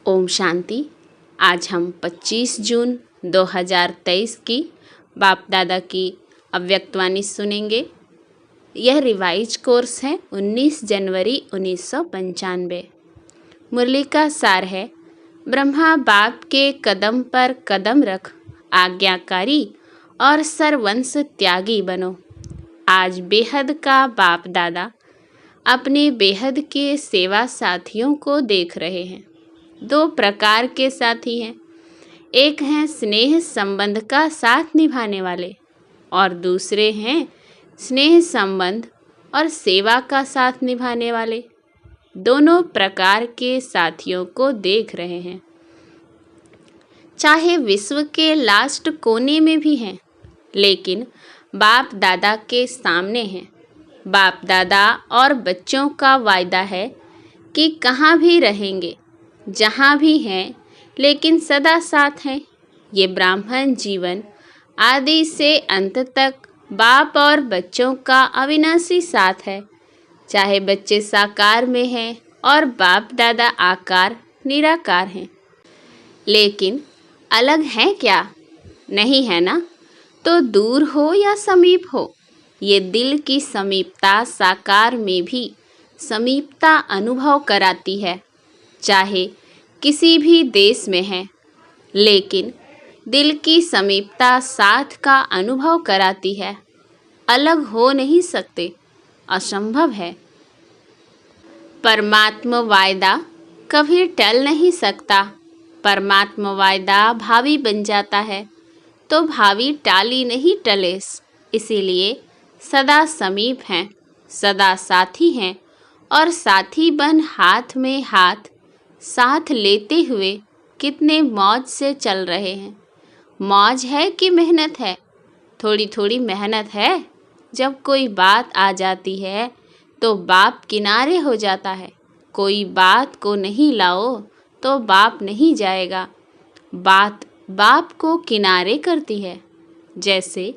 ओम शांति। आज हम 25 जून 2023 की बाप दादा की अव्यक्तवाणी सुनेंगे। यह रिवाइज कोर्स है 19 जनवरी 1995। मुरली का सार है, ब्रह्मा बाप के कदम पर कदम रख, आज्ञाकारी और सर्वंश त्यागी बनो। आज बेहद का बाप दादा अपने बेहद के सेवा साथियों को देख रहे हैं। दो प्रकार के साथी हैं, एक हैं स्नेह संबंध का साथ निभाने वाले और दूसरे हैं स्नेह संबंध और सेवा का साथ निभाने वाले। दोनों प्रकार के साथियों को देख रहे हैं, चाहे विश्व के लास्ट कोने में भी हैं, लेकिन बाप दादा के सामने हैं। बाप दादा और बच्चों का वायदा है कि कहाँ भी रहेंगे, जहाँ भी हैं, लेकिन सदा साथ हैं। ये ब्राह्मण जीवन आदि से अंत तक बाप और बच्चों का अविनाशी साथ है। चाहे बच्चे साकार में हैं और बाप दादा आकार निराकार हैं, लेकिन अलग हैं क्या? नहीं है ना? तो दूर हो या समीप हो, ये दिल की समीपता साकार में भी समीपता अनुभव कराती है। चाहे किसी भी देश में है, लेकिन दिल की समीपता साथ का अनुभव कराती है। अलग हो नहीं सकते, असंभव है। परमात्मा वायदा कभी टल नहीं सकता। परमात्मा वायदा भावी बन जाता है, तो भावी टाली नहीं टले। इसीलिए सदा समीप हैं, सदा साथी हैं और साथी बन हाथ में हाथ साथ लेते हुए कितने मौज से चल रहे हैं। मौज है कि मेहनत है? थोड़ी थोड़ी मेहनत है। जब कोई बात आ जाती है तो बाप किनारे हो जाता है। कोई बात को नहीं लाओ तो बाप नहीं जाएगा। बात बाप को किनारे करती है। जैसे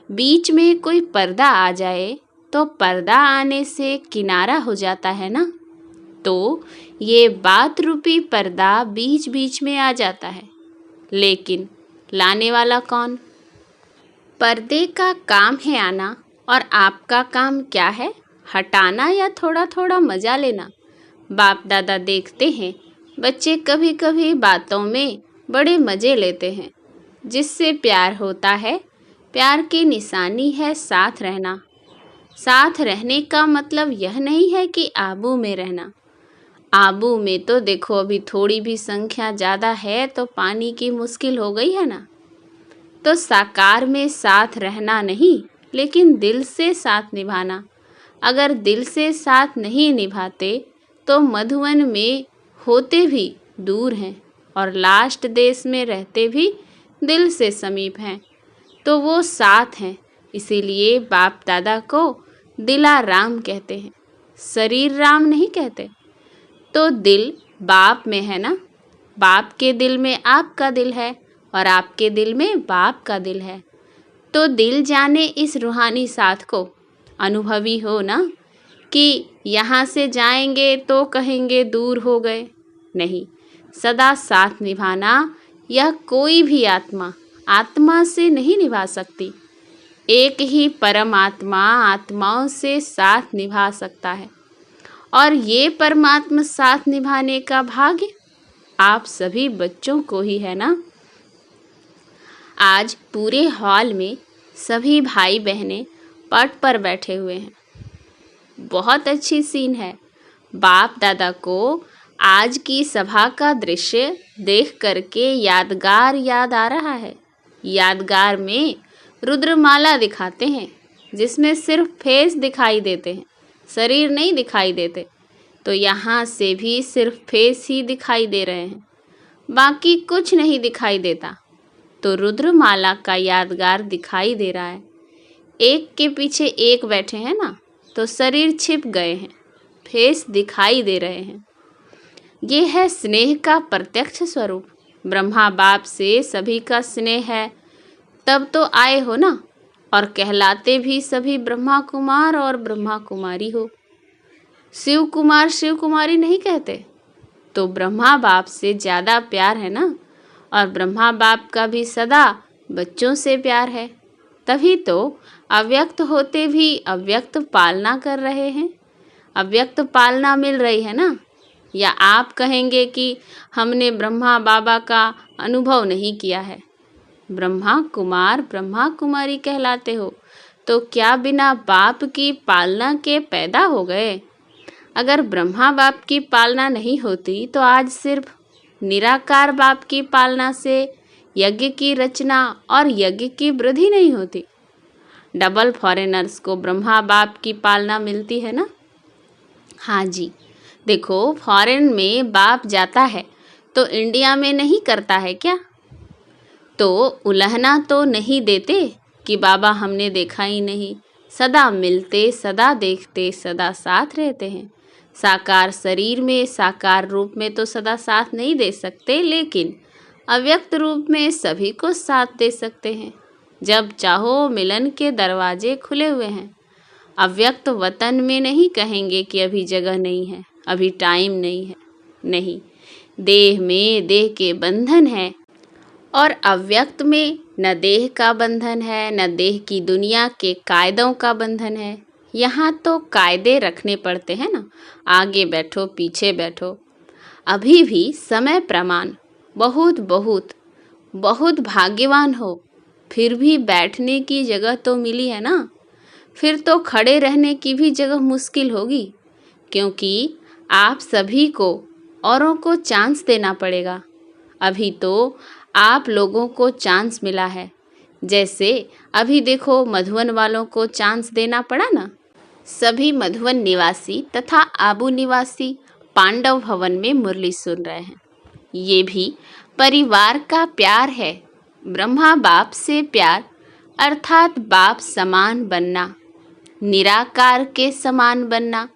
बीच में कोई पर्दा आ जाए तो पर्दा आने से किनारा हो जाता है ना, तो ये बात रूपी पर्दा बीच बीच में आ जाता है, लेकिन लाने वाला कौन? पर्दे का काम है आना, और आपका काम क्या है? हटाना या थोड़ा थोड़ा मजा लेना। बाप दादा देखते हैं बच्चे कभी कभी बातों में बड़े मज़े लेते हैं, जिससे प्यार होता है। प्यार की निशानी है साथ रहना। साथ रहने का मतलब यह नहीं है कि आबू में रहना। आबू में तो देखो अभी थोड़ी भी संख्या ज़्यादा है तो पानी की मुश्किल हो गई है ना। तो साकार में साथ रहना नहीं, लेकिन दिल से साथ निभाना। अगर दिल से साथ नहीं निभाते तो मधुवन में होते भी दूर हैं और लास्ट देश में रहते भी दिल से समीप हैं, तो वो साथ हैं। इसीलिए बाप दादा को दिला राम कहते हैं, शरीर राम नहीं कहते। तो दिल बाप में है ना। बाप के दिल में आपका दिल है और आपके दिल में बाप का दिल है। तो दिल जाने इस रूहानी साथ को। अनुभवी हो ना कि यहाँ से जाएंगे तो कहेंगे दूर हो गए। नहीं, सदा साथ निभाना यह कोई भी आत्मा से नहीं निभा सकती। एक ही परमात्मा आत्माओं से साथ निभा सकता है, और ये परमात्मा साथ निभाने का भाग्य आप सभी बच्चों को ही है ना। आज पूरे हॉल में सभी भाई बहनें पट पर बैठे हुए हैं। बहुत अच्छी सीन है। बाप दादा को आज की सभा का दृश्य देख करके यादगार याद आ रहा है। यादगार में रुद्रमाला दिखाते हैं, जिसमें सिर्फ फेस दिखाई देते हैं, शरीर नहीं दिखाई देते। तो यहाँ से भी सिर्फ फेस ही दिखाई दे रहे हैं, बाकी कुछ नहीं दिखाई देता। तो रुद्रमाला का यादगार दिखाई दे रहा है। एक के पीछे एक बैठे हैं ना, तो शरीर छिप गए हैं, फेस दिखाई दे रहे हैं। ये है स्नेह का प्रत्यक्ष स्वरूप। ब्रह्मा बाप से सभी का स्नेह है, तब तो आए हो ना। और कहलाते भी सभी ब्रह्मा कुमार और ब्रह्मा कुमारी हो। शिव कुमार शिव कुमारी नहीं कहते। तो ब्रह्मा बाप से ज़्यादा प्यार है ना। और ब्रह्मा बाप का भी सदा बच्चों से प्यार है। तभी तो अव्यक्त होते भी अव्यक्त पालना कर रहे हैं, अव्यक्त पालना मिल रही है ना। या आप कहेंगे कि हमने ब्रह्मा बाबा का अनुभव नहीं किया है। ब्रह्मा कुमार ब्रह्मा कुमारी कहलाते हो, तो क्या बिना बाप की पालना के पैदा हो गए? अगर ब्रह्मा बाप की पालना नहीं होती तो आज सिर्फ निराकार बाप की पालना से यज्ञ की रचना और यज्ञ की वृद्धि नहीं होती। डबल फॉरेनर्स को ब्रह्मा बाप की पालना मिलती है ना। हाँ जी, देखो फॉरेन में बाप जाता है तो इंडिया में नहीं करता है क्या? तो उलहना तो नहीं देते कि बाबा हमने देखा ही नहीं। सदा मिलते, सदा देखते, सदा साथ रहते हैं। साकार शरीर में, साकार रूप में तो सदा साथ नहीं दे सकते, लेकिन अव्यक्त रूप में सभी को साथ दे सकते हैं। जब चाहो मिलन के दरवाजे खुले हुए हैं। अव्यक्त वतन में नहीं कहेंगे कि अभी जगह नहीं है, अभी टाइम नहीं है। नहीं, देह में देह के बंधन है और अव्यक्त में न देह का बंधन है, न देह की दुनिया के कायदों का बंधन है। यहाँ तो कायदे रखने पड़ते हैं ना, आगे बैठो पीछे बैठो। अभी भी समय प्रमाण बहुत बहुत बहुत भाग्यवान हो, फिर भी बैठने की जगह तो मिली है ना। फिर तो खड़े रहने की भी जगह मुश्किल होगी, क्योंकि आप सभी को औरों को चांस देना पड़ेगा। अभी तो आप लोगों को चांस मिला है, जैसे अभी देखो मधुवन वालों को चांस देना पड़ा ना। सभी मधुवन निवासी तथा आबू निवासी पांडव भवन में मुरली सुन रहे हैं। ये भी परिवार का प्यार है। ब्रह्मा बाप से प्यार अर्थात बाप समान बनना, निराकार के समान बनना।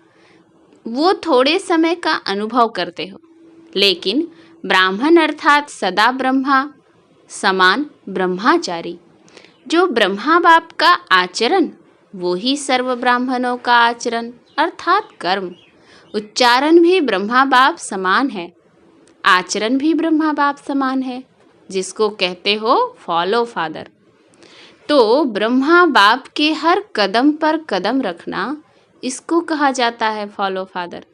वो थोड़े समय का अनुभव करते हो, लेकिन ब्राह्मण अर्थात सदा ब्रह्मा समान ब्रह्माचारी। जो ब्रह्मा बाप का आचरण, वो ही सर्व ब्राह्मणों का आचरण अर्थात कर्म। उच्चारण भी ब्रह्मा बाप समान है, आचरण भी ब्रह्मा बाप समान है, जिसको कहते हो फॉलो फादर। तो ब्रह्मा बाप के हर कदम पर कदम रखना, इसको कहा जाता है फॉलो फादर।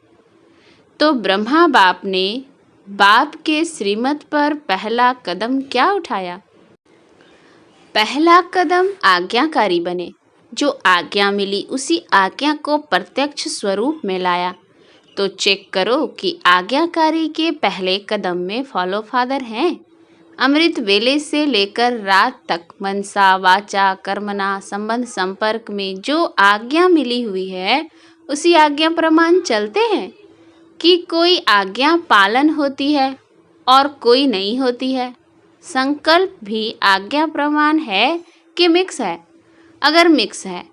तो ब्रह्मा बाप ने बाप के श्रीमत पर पहला कदम क्या उठाया? पहला कदम आज्ञाकारी बने। जो आज्ञा मिली उसी आज्ञा को प्रत्यक्ष स्वरूप में लाया। तो चेक करो कि आज्ञाकारी के पहले कदम में फॉलो फादर हैं। अमृत वेले से लेकर रात तक मनसा वाचा कर्मणा संबंध संपर्क में जो आज्ञा मिली हुई है, उसी आज्ञा प्रमाण चलते हैं कि कोई आज्ञा पालन होती है और कोई नहीं होती है। संकल्प भी आज्ञा प्रमाण है कि मिक्स है? अगर मिक्स है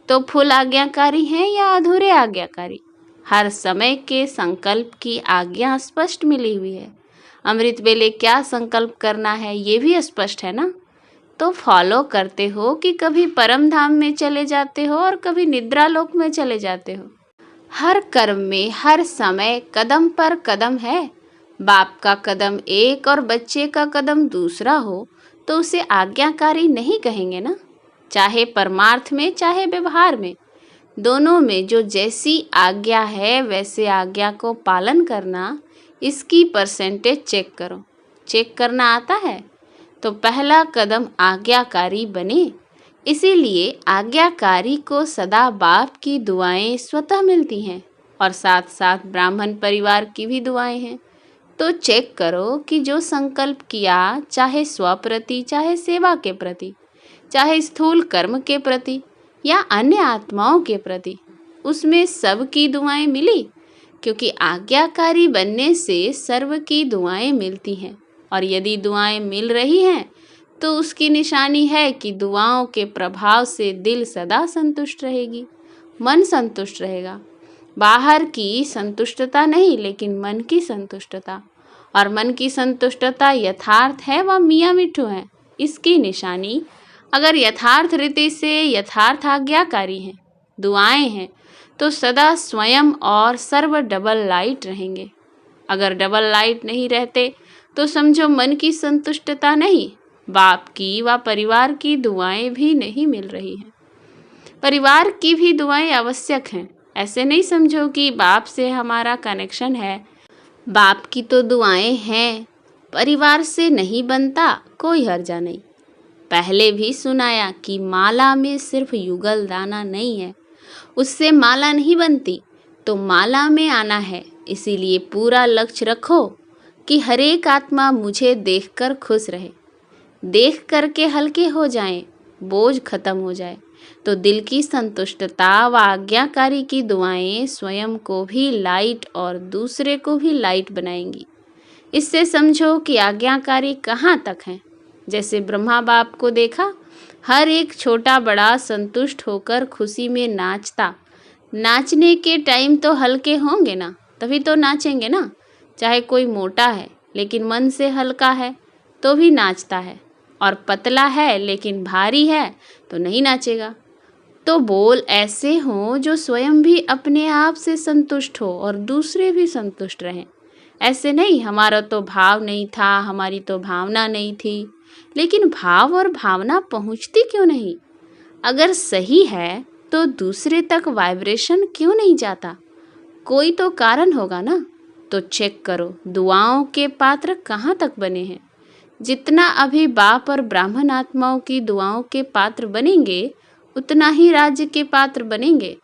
तो फुल आज्ञाकारी है या अधूरे आज्ञाकारी? हर समय के संकल्प की आज्ञा स्पष्ट मिली हुई है। अमृत वेले क्या संकल्प करना है ये भी स्पष्ट है ना। तो फॉलो करते हो कि कभी परम धाम में चले जाते हो और कभी निद्रा लोक में चले जाते हो। हर कर्म में हर समय कदम पर कदम है। बाप का कदम एक और बच्चे का कदम दूसरा हो तो उसे आज्ञाकारी नहीं कहेंगे ना। चाहे परमार्थ में चाहे व्यवहार में, दोनों में जो जैसी आज्ञा है वैसे आज्ञा को पालन करना, इसकी परसेंटेज चेक करो। चेक करना आता है तो पहला कदम आज्ञाकारी बने। इसीलिए आज्ञाकारी को सदा बाप की दुआएं स्वतः मिलती हैं और साथ साथ ब्राह्मण परिवार की भी दुआएं हैं। तो चेक करो कि जो संकल्प किया, चाहे स्वप्रति चाहे सेवा के प्रति, चाहे स्थूल कर्म के प्रति या अन्य आत्माओं के प्रति, उसमें सब की दुआएं मिली। क्योंकि आज्ञाकारी बनने से सर्व की दुआएं मिलती हैं, और यदि दुआएं मिल रही हैं तो उसकी निशानी है कि दुआओं के प्रभाव से दिल सदा संतुष्ट रहेगी, मन संतुष्ट रहेगा। बाहर की संतुष्टता नहीं, लेकिन मन की संतुष्टता। और मन की संतुष्टता यथार्थ है व मियाँ मिठू है। इसकी निशानी अगर यथार्थ रीति से यथार्थ आज्ञाकारी हैं, दुआएं हैं, तो सदा स्वयं और सर्व डबल लाइट रहेंगे। अगर डबल लाइट नहीं रहते तो समझो मन की संतुष्टता नहीं, बाप की व परिवार की दुआएं भी नहीं मिल रही हैं। परिवार की भी दुआएं आवश्यक हैं। ऐसे नहीं समझो कि बाप से हमारा कनेक्शन है, बाप की तो दुआएं हैं, परिवार से नहीं बनता, कोई हर्जा नहीं। पहले भी सुनाया कि माला में सिर्फ युगल दाना नहीं है, उससे माला नहीं बनती, तो माला में आना है। इसीलिए पूरा लक्ष्य रखो कि हर एक आत्मा मुझे देखकर खुश रहे, देख करके हल्के हो जाएं, बोझ खत्म हो जाए। तो दिल की संतुष्टता व आज्ञाकारी की दुआएं स्वयं को भी लाइट और दूसरे को भी लाइट बनाएंगी। इससे समझो कि आज्ञाकारी कहाँ तक हैं। जैसे ब्रह्मा बाप को देखा, हर एक छोटा बड़ा संतुष्ट होकर खुशी में नाचता। नाचने के टाइम तो हल्के होंगे ना, तभी तो नाचेंगे ना। चाहे कोई मोटा है लेकिन मन से हल्का है तो भी नाचता है, और पतला है लेकिन भारी है तो नहीं नाचेगा। तो बोल ऐसे हों जो स्वयं भी अपने आप से संतुष्ट हो और दूसरे भी संतुष्ट रहें। ऐसे नहीं हमारा तो भाव नहीं था, हमारी तो भावना नहीं थी। लेकिन भाव और भावना पहुंचती क्यों नहीं? अगर सही है तो दूसरे तक वाइब्रेशन क्यों नहीं जाता? कोई तो कारण होगा ना। तो चेक करो दुआओं के पात्र कहाँ तक बने हैं। जितना अभी बाप और ब्राह्मण आत्माओं की दुआओं के पात्र बनेंगे, उतना ही राज्य के पात्र बनेंगे।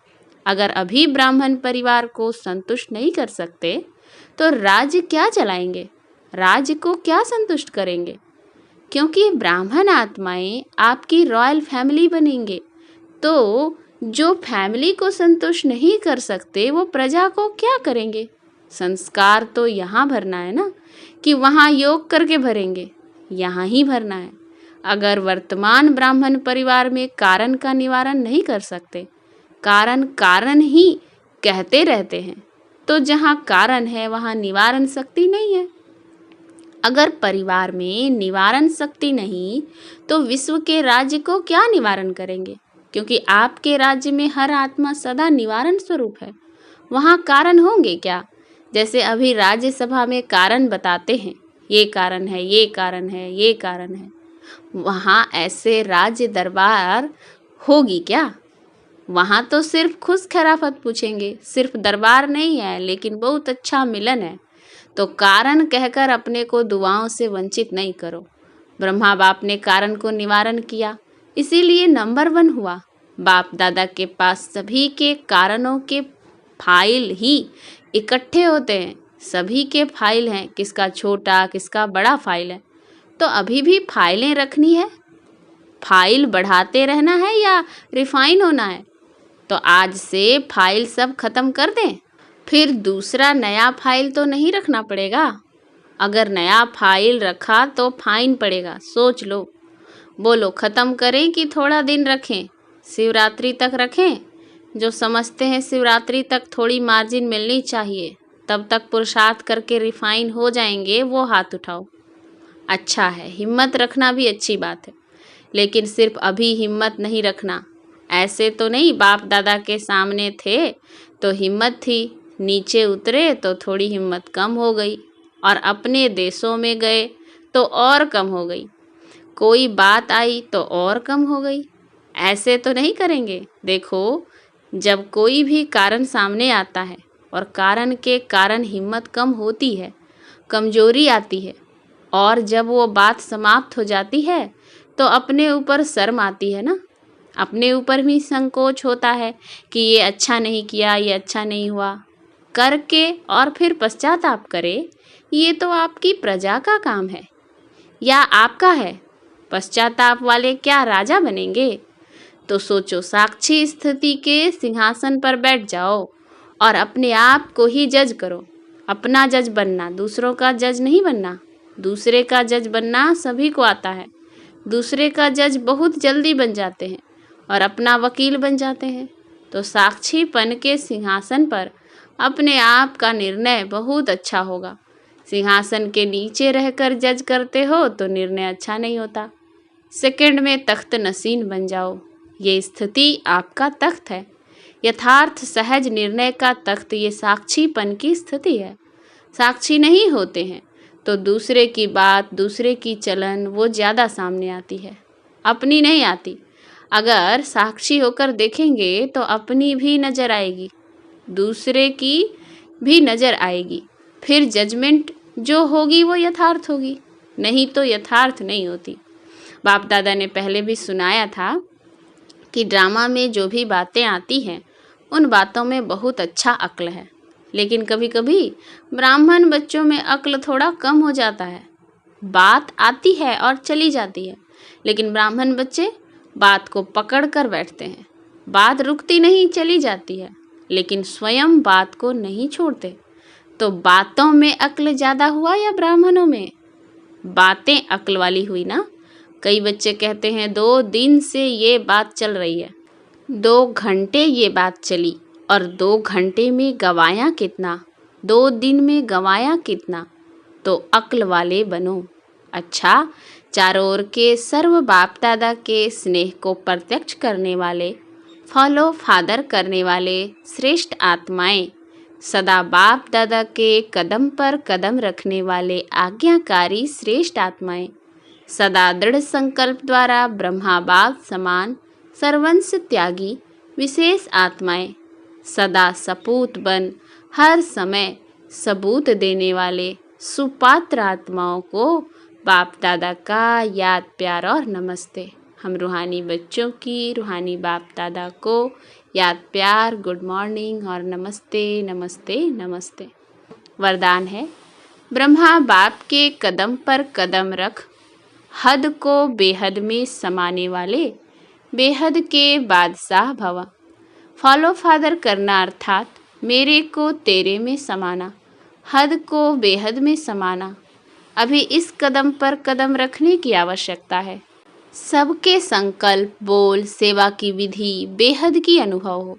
अगर अभी ब्राह्मण परिवार को संतुष्ट नहीं कर सकते तो राज्य क्या चलाएंगे? राज्य को क्या संतुष्ट करेंगे? क्योंकि ब्राह्मण आत्माएं आपकी रॉयल फैमिली बनेंगे। तो जो फैमिली को संतुष्ट नहीं कर सकते वो प्रजा को क्या करेंगे? संस्कार तो यहाँ भरना है ना, कि वहाँ योग करके भरेंगे, यहाँ ही भरना है। अगर वर्तमान ब्राह्मण परिवार में कारण का निवारण नहीं कर सकते, कारण कारण ही कहते रहते हैं, तो जहाँ कारण है वहाँ निवारण शक्ति नहीं है। अगर परिवार में निवारण शक्ति नहीं तो विश्व के राज्य को क्या निवारण करेंगे? क्योंकि आपके राज्य में हर आत्मा सदा निवारण स्वरूप है, वहाँ कारण होंगे क्या? जैसे अभी राज्यसभा में कारण बताते हैं, ये कारण है, ये कारण है, ये कारण है। वहाँ ऐसे राज्य दरबार होगी क्या? वहाँ तो सिर्फ खुश खराफत पूछेंगे। सिर्फ दरबार नहीं है लेकिन बहुत अच्छा मिलन है। तो कारण कहकर अपने को दुआओं से वंचित नहीं करो। ब्रह्मा बाप ने कारण को निवारण किया, इसीलिए नंबर 1 हुआ। बाप दादा के पास सभी के कारणों के फाइल ही इकट्ठे होते हैं। सभी के फाइल हैं, किसका छोटा किसका बड़ा फाइल है। तो अभी भी फाइलें रखनी है, फाइल बढ़ाते रहना है या रिफाइन होना है? तो आज से फाइल सब खत्म कर दें, फिर दूसरा नया फाइल तो नहीं रखना पड़ेगा। अगर नया फाइल रखा तो फाइन पड़ेगा, सोच लो। बोलो ख़त्म करें कि थोड़ा दिन रखें? शिवरात्रि तक रखें? जो समझते हैं शिवरात्रि तक थोड़ी मार्जिन मिलनी चाहिए, तब तक पुरुषार्थ करके रिफाइन हो जाएंगे, वो हाथ उठाओ। अच्छा है, हिम्मत रखना भी अच्छी बात है, लेकिन सिर्फ अभी हिम्मत नहीं रखना। ऐसे तो नहीं बाप दादा के सामने थे तो हिम्मत थी, नीचे उतरे तो थोड़ी हिम्मत कम हो गई, और अपने देशों में गए तो और कम हो गई, कोई बात आई तो और कम हो गई। ऐसे तो नहीं करेंगे। देखो, जब कोई भी कारण सामने आता है और कारण के कारण हिम्मत कम होती है, कमजोरी आती है, और जब वो बात समाप्त हो जाती है तो अपने ऊपर शर्म आती है ना, अपने ऊपर भी संकोच होता है कि ये अच्छा नहीं किया, ये अच्छा नहीं हुआ करके, और फिर पश्चाताप करे। ये तो आपकी प्रजा का काम है या आपका है? पश्चाताप वाले क्या राजा बनेंगे? तो सोचो, साक्षी स्थिति के सिंहासन पर बैठ जाओ और अपने आप को ही जज करो। अपना जज बनना, दूसरों का जज नहीं बनना। दूसरे का जज बनना सभी को आता है, दूसरे का जज बहुत जल्दी बन जाते हैं और अपना वकील बन जाते हैं। तो साक्षीपन के सिंहासन पर अपने आप का निर्णय बहुत अच्छा होगा। सिंहासन के नीचे रहकर जज करते हो तो निर्णय अच्छा नहीं होता। सेकंड में तख्त नसीन बन जाओ। ये स्थिति आपका तख्त है, यथार्थ सहज निर्णय का तख्त। ये साक्षीपन की स्थिति है। साक्षी नहीं होते हैं तो दूसरे की बात, दूसरे की चलन वो ज़्यादा सामने आती है, अपनी नहीं आती। अगर साक्षी होकर देखेंगे तो अपनी भी नज़र आएगी, दूसरे की भी नज़र आएगी। फिर जजमेंट जो होगी वो यथार्थ होगी, नहीं तो यथार्थ नहीं होती। बाप दादा ने पहले भी सुनाया था कि ड्रामा में जो भी बातें आती हैं उन बातों में बहुत अच्छा अक्ल है, लेकिन कभी कभी ब्राह्मण बच्चों में अक्ल थोड़ा कम हो जाता है। बात आती है और चली जाती है, लेकिन ब्राह्मण बच्चे बात को पकड़ कर बैठते हैं। बात रुकती नहीं, चली जाती है, लेकिन स्वयं बात को नहीं छोड़ते। तो बातों में अक्ल ज़्यादा हुआ या ब्राह्मणों में? बातें अक्ल वाली हुई ना। कई बच्चे कहते हैं 2 दिन से ये बात चल रही है, 2 घंटे ये बात चली, और 2 घंटे में गवाया कितना, 2 दिन में गवाया कितना। तो अक्ल वाले बनो। अच्छा, चारों ओर के सर्व बाप दादा के स्नेह को प्रत्यक्ष करने वाले, फॉलो फादर करने वाले श्रेष्ठ आत्माएं, सदा बाप दादा के कदम पर कदम रखने वाले आज्ञाकारी श्रेष्ठ आत्माएं, सदा दृढ़ संकल्प द्वारा ब्रह्मा बाप समान सर्वंश त्यागी विशेष आत्माएं, सदा सपूत बन हर समय सबूत देने वाले सुपात्र आत्माओं को बाप दादा का याद, प्यार और नमस्ते। हम रूहानी बच्चों की रूहानी बाप दादा को याद, प्यार, गुड मॉर्निंग और नमस्ते नमस्ते नमस्ते। वरदान है, ब्रह्मा बाप के कदम पर कदम रख, हद को बेहद में समाने वाले बेहद के बादशाह भव। फॉलो फादर करना अर्थात मेरे को तेरे में समाना, हद को बेहद में समाना। अभी इस कदम पर कदम रखने की आवश्यकता है। सबके संकल्प, बोल, सेवा की विधि बेहद की अनुभव हो।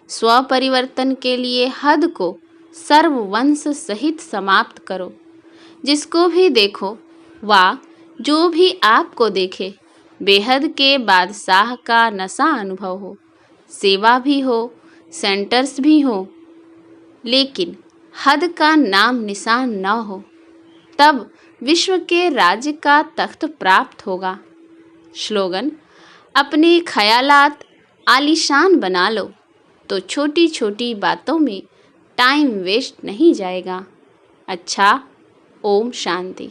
स्व परिवर्तन के लिए हद को सर्ववंश सहित समाप्त करो। जिसको भी देखो वा जो भी आपको देखे, बेहद के बादशाह का नशा अनुभव हो। सेवा भी हो, सेंटर्स भी हो, लेकिन हद का नाम निशान न हो, तब विश्व के राज्य का तख्त प्राप्त होगा। स्लोगन, अपने ख्यालात आलीशान बना लो तो छोटी छोटी बातों में टाइम वेस्ट नहीं जाएगा। अच्छा, ओम शांति।